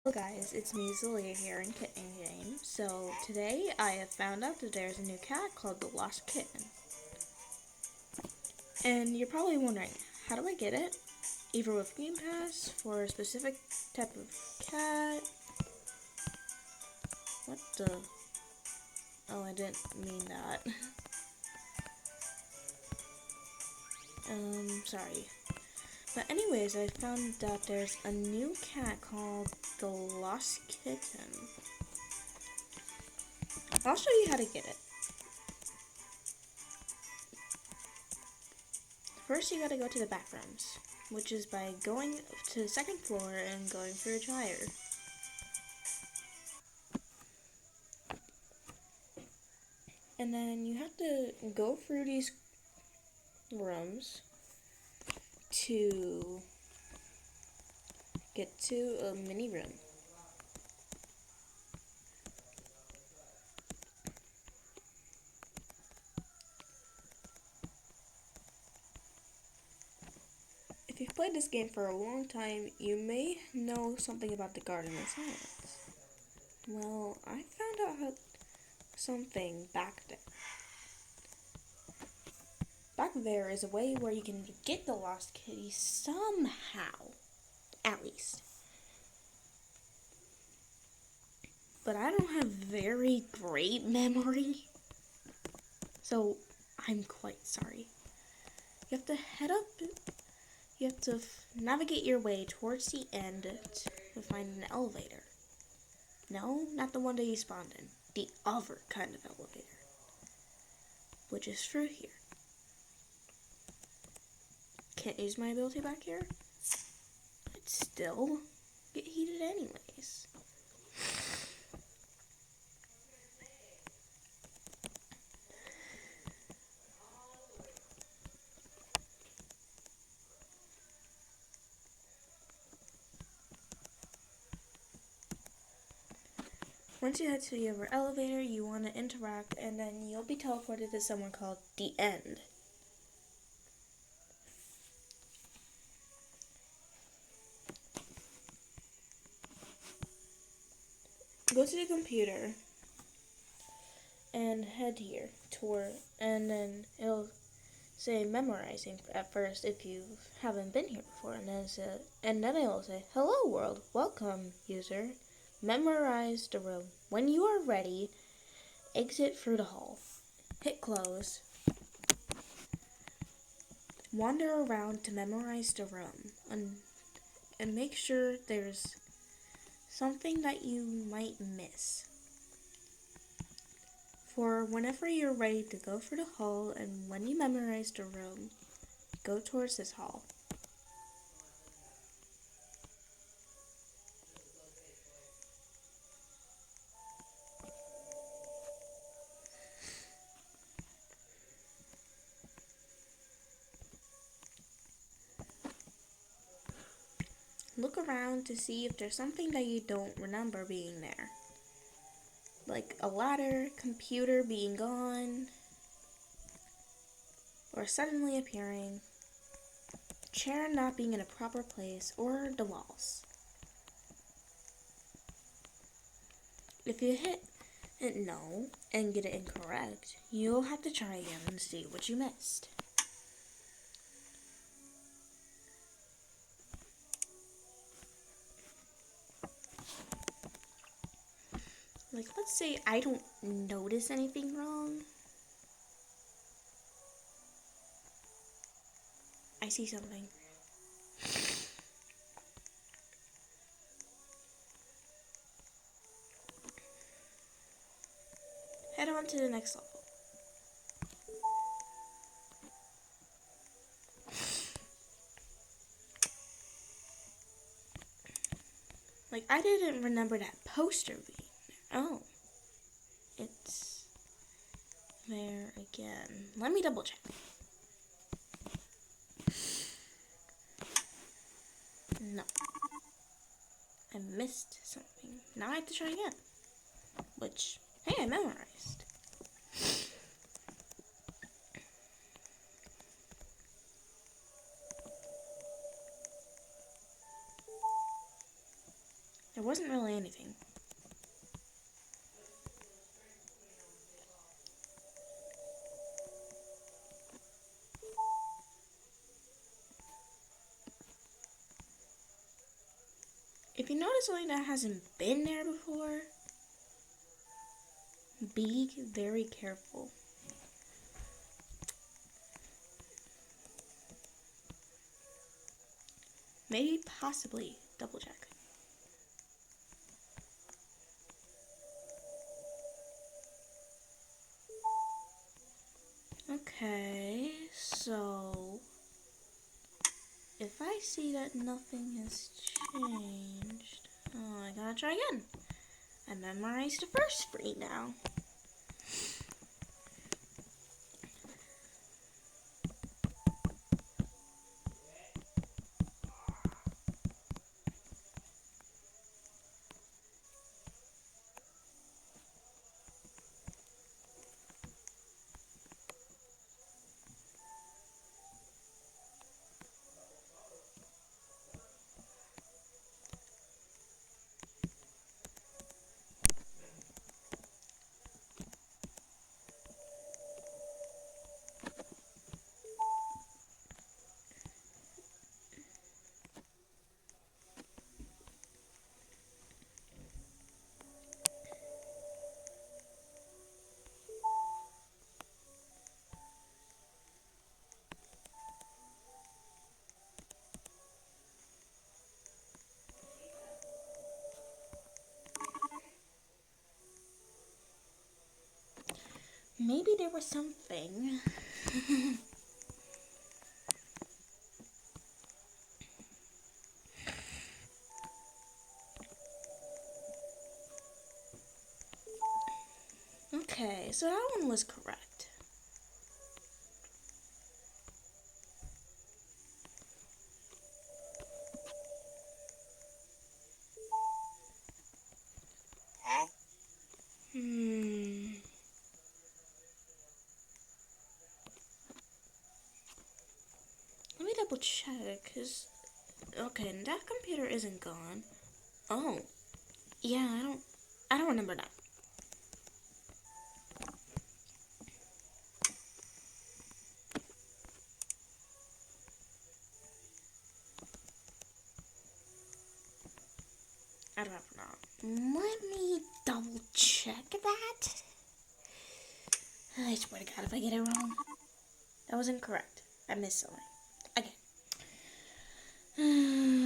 Hello guys, it's me Zelia here in Kitten Game. So today I have found out that there's a new cat called the Lost Kitten. And you're probably wondering, how do I get it? Either with Game Pass, for a specific type of cat. What the? Oh, I didn't mean that. Sorry. But anyways, I found that there's a new cat called the Lost Kitten. I'll show you how to get it. First, you gotta go to the back rooms, which is by going to the second floor and going through a gyre. And then you have to go through these rooms to get to a mini room. If you've played this game for a long time, you may know something about the Garden of Silence. Well, I found out something back there. Back there is a way where you can get the lost kitty somehow, at least. But I don't have very great memory, so I'm quite sorry. You have to head up, you have to navigate your way towards the end to find an elevator. No, not the one that you spawned in, the other kind of elevator, which is through here. Can't use my ability back here. I'd still get heated anyways. Once you head to the other elevator, you want to interact, and then you'll be teleported to somewhere called the end. Go to the computer and head here and then it'll say memorizing at first if you haven't been here before, and then it'll say, "Hello world, welcome user. Memorize the room. When you are ready, exit through the hall. Hit close. Wander around to memorize the room and make sure there's something that you might miss. For whenever you're ready to go through the hall and when you memorize the room, go towards this hall." Look around to see if there's something that you don't remember being there. Like a ladder, computer being gone, or suddenly appearing, chair not being in a proper place, or the walls. If you hit no and get it incorrect, you'll have to try again and see what you missed. Like, let's say I don't notice anything wrong. I see something. Head on to the next level. Like, I didn't remember that poster being there. Oh. It's there again. Let me double check. No. I missed something. Now I have to try again. Which, hey, I memorized. There wasn't really anything. If you notice something that hasn't been there before, be very careful. Maybe possibly double check. Okay, so if I see that nothing has changed, I gotta try again. I memorized the first three now. Maybe there was something. Okay, so that one was correct. Let me double check, cause okay, that computer isn't gone. Oh, yeah, I don't remember that. I don't know. Let me double check that. I swear to God, if I get it wrong, that was incorrect. I missed something. Again.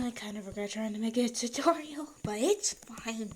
I kind of regret trying to make it a tutorial, but it's fine.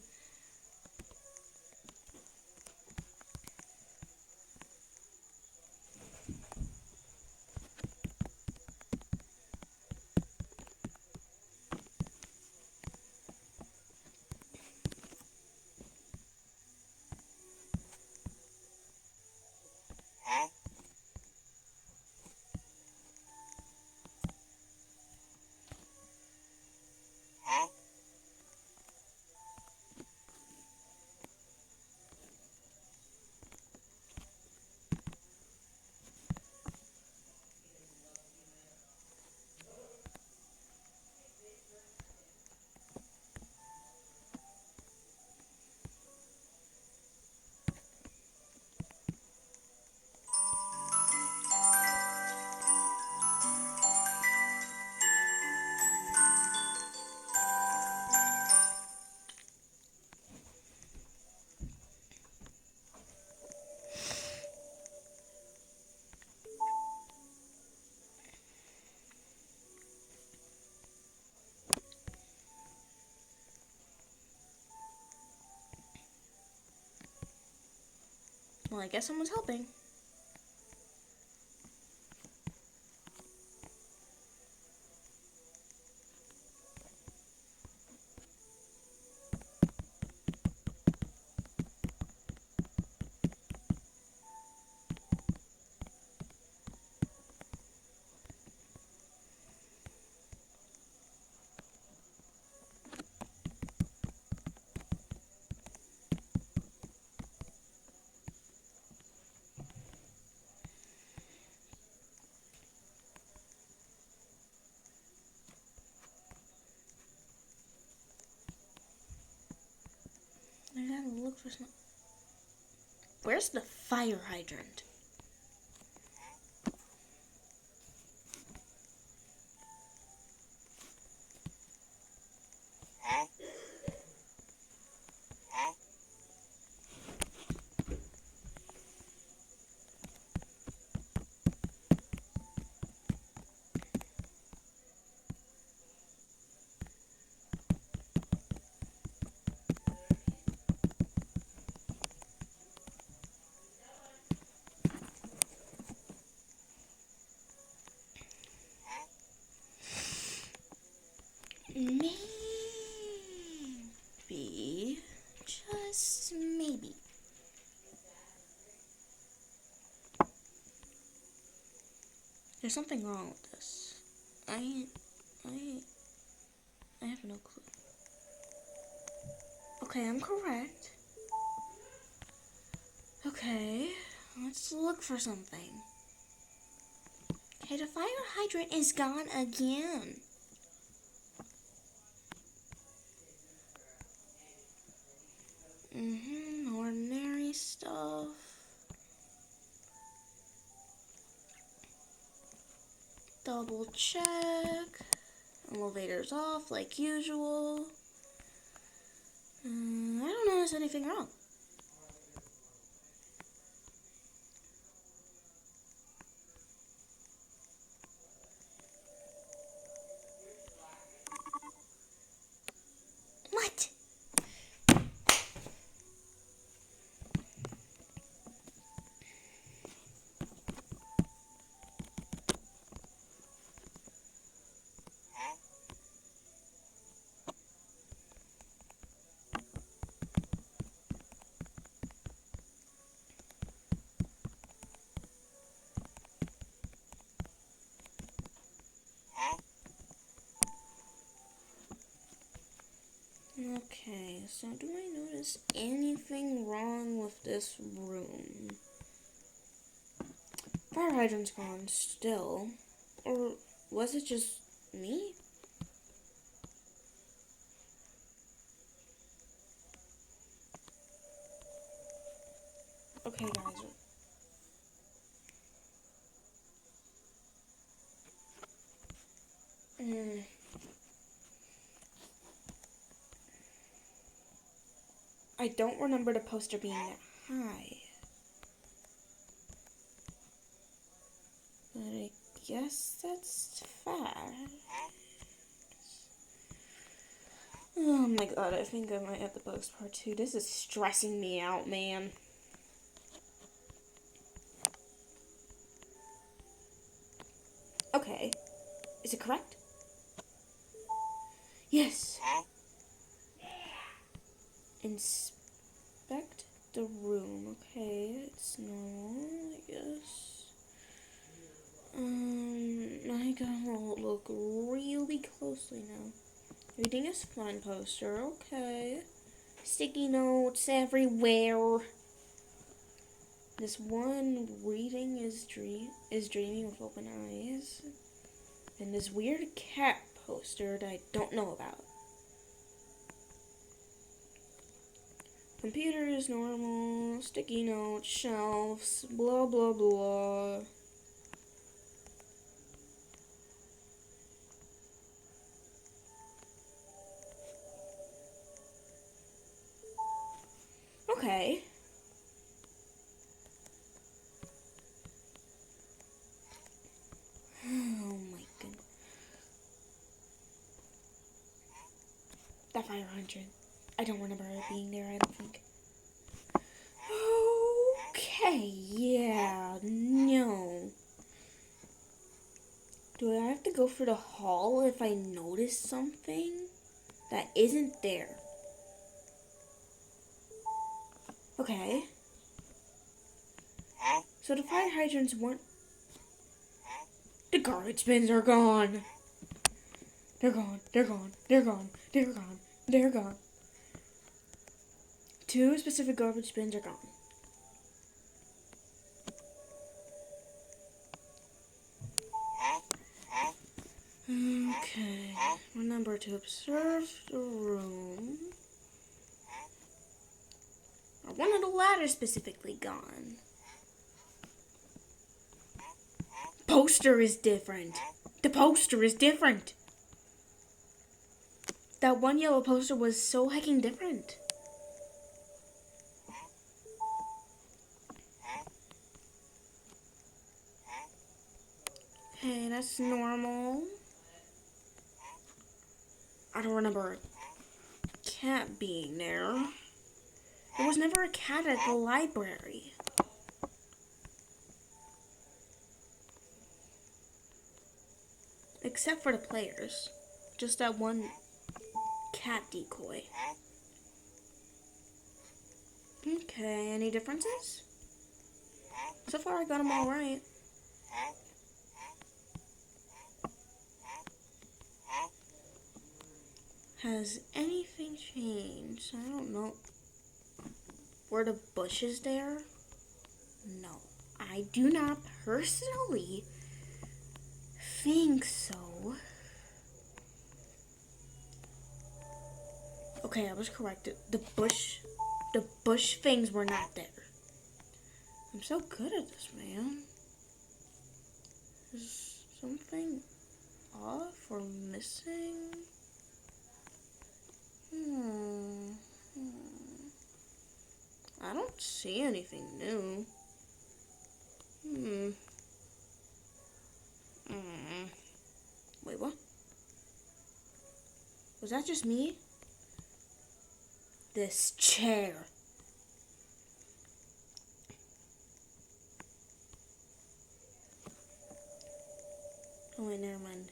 Well, I guess someone's helping. I gotta look for some. Where's the fire hydrant? Maybe, just maybe. There's something wrong with this. I have no clue. Okay, I'm correct. Okay, let's look for something. Okay, the fire hydrant is gone again. Ordinary stuff. Double check. Elevator's off like usual. I don't notice anything wrong. What? Okay, so do I notice anything wrong with this room? Fire hydrant's gone still. Or was it just me? Okay, guys. I don't remember the poster being that high. But I guess that's fast. Oh my god, I think I might have to post part 2. This is stressing me out, man. Okay. Is it correct? Yes. Inspect the room. Okay, it's normal, I guess. I gotta look really closely now. Everything is fine, poster. Okay. Sticky notes everywhere. This one reading is dreaming with open eyes. And this weird cat poster that I don't know about. Computer is normal. Sticky notes, shelves, blah blah blah. Okay. Oh my goodness. That fire hydrant. I don't remember it being there, I don't think. Okay, yeah, no. Do I have to go for the hall if I notice something that isn't there? Okay. So the fire hydrants weren't... The garbage bins are gone. They're gone, they're gone, they're gone, they're gone, they're gone. 2 specific garbage bins are gone. Okay, remember to observe the room. one of the ladders specifically gone. Poster is different. The poster is different. That one yellow poster was so hecking different. Okay, that's normal. I don't remember a cat being there. There was never a cat at the library. Except for the players. Just that one cat decoy. Okay, any differences? So far I got them all right. Has anything changed? I don't know. Were the bushes there? No. I do not personally think so. Okay, I was corrected. The bush things were not there. I'm so good at this, man. Is something off or missing? I don't see anything new. Wait, what? Was that just me? This chair. Oh wait, never mind.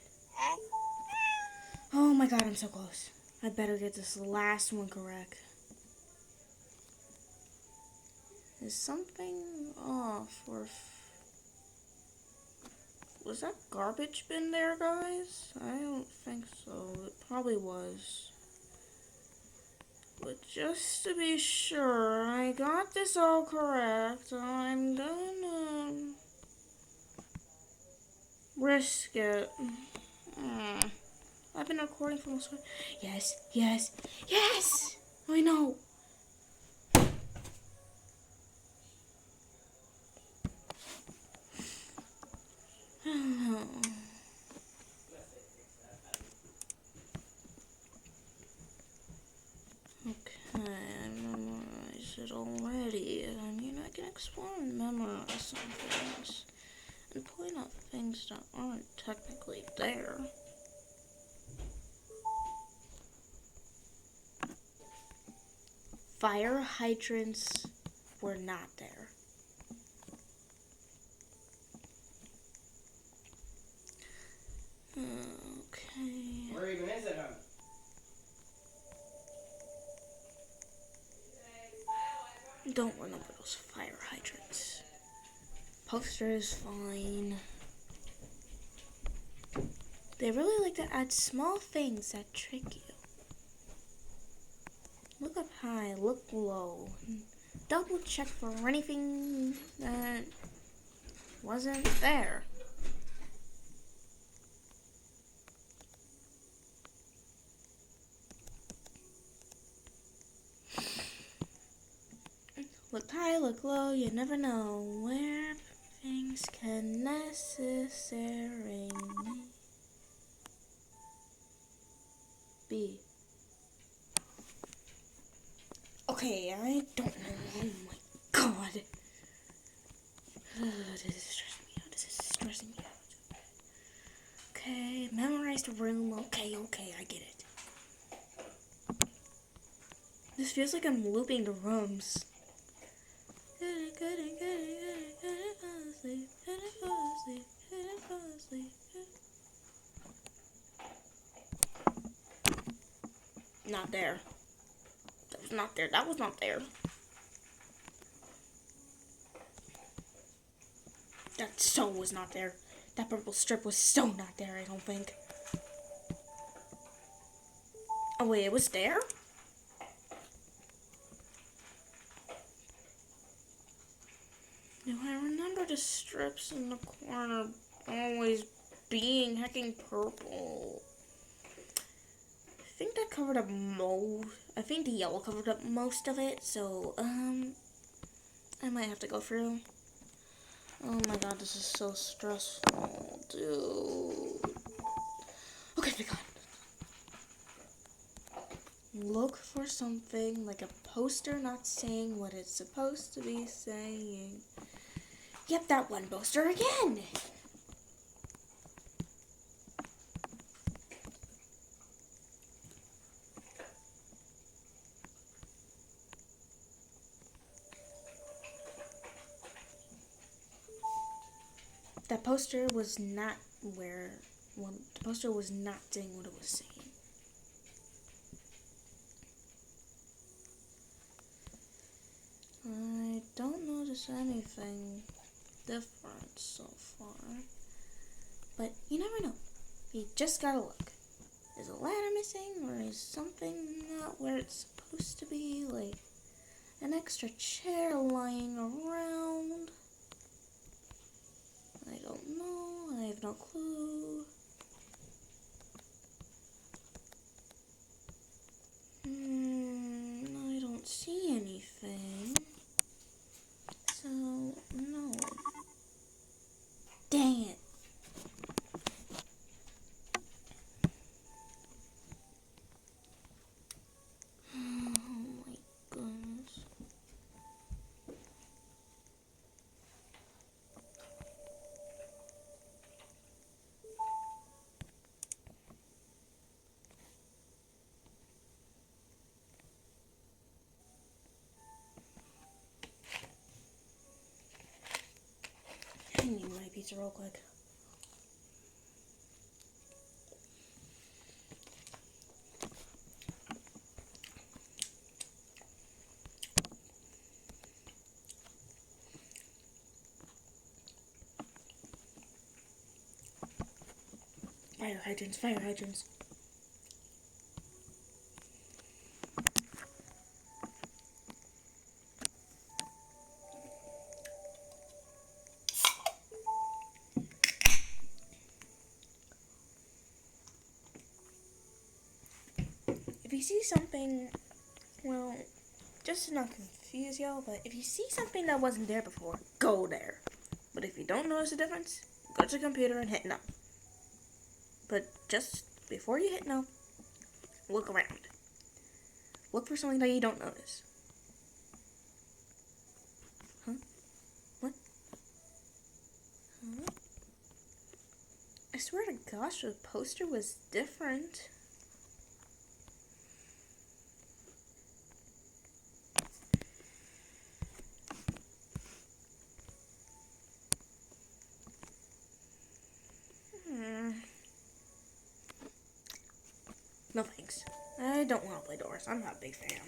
Oh my god, I'm so close. I better get this last one correct. Is something off or... Was that garbage bin there, guys? I don't think so. It probably was. But just to be sure I got this all correct, I'm gonna risk it. I've been recording for most of it. Yes, yes, yes! I know. Okay, I memorized it already. I mean, I can explore and memorize some things and point out things that aren't technically there. Fire hydrants were not there. Okay. Where even is it, huh? Don't remember those fire hydrants. Poster is fine. They really like to add small things that trick you. Look up high, look low. Double check for anything that wasn't there. Look high, look low, you never know where things can necessarily be. Okay, I don't know. Oh my god. This is stressing me out. This is stressing me out. Okay, memorize the room. Okay, I get it. This feels like I'm looping the rooms. Not there. That was not there. That was not there. That so was not there. That purple strip was so not there, I don't think. Oh wait, it was there? No, I remember the strips in the corner always being hecking purple. think that covered up I think the yellow covered up most of it, so, I might have to go through. Oh my god, this is so stressful, dude. Okay, we got it. Look for something like a poster not saying what it's supposed to be saying. Yep, that one poster again! That poster was not the poster was not saying what it was saying. I don't notice anything different so far, but you never know. You just gotta look. Is a ladder missing, or is something not where it's supposed to be, like an extra chair lying around? I don't know. I have no clue. I don't see anything. So, no. Dang it. Oh my goodness. I need my pizza real quick. Fire hydrants, fire hydrants. If you see something, well, just to not confuse y'all, but if you see something that wasn't there before, go there. But if you don't notice the difference, go to the computer and hit no. But just before you hit no, look around. Look for something that you don't notice. Huh? What? Huh? I swear to gosh, the poster was different. No thanks. I don't want to play doors. I'm not a big fan.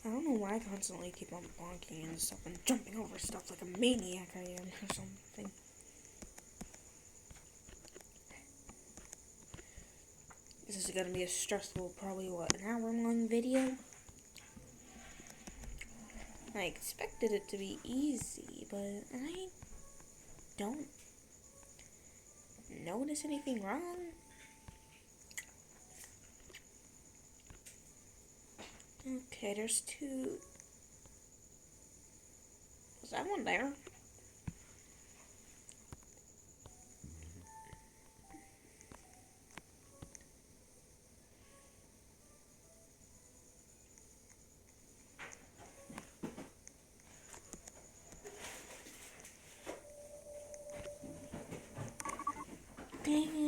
I don't know why I constantly keep on bonking and stuff and jumping over stuff like a maniac I am or something. This is gonna be a stressful, probably, an hour-long video? I expected it to be easy, but I don't notice anything wrong. Okay, there's two. Was that one there? Dang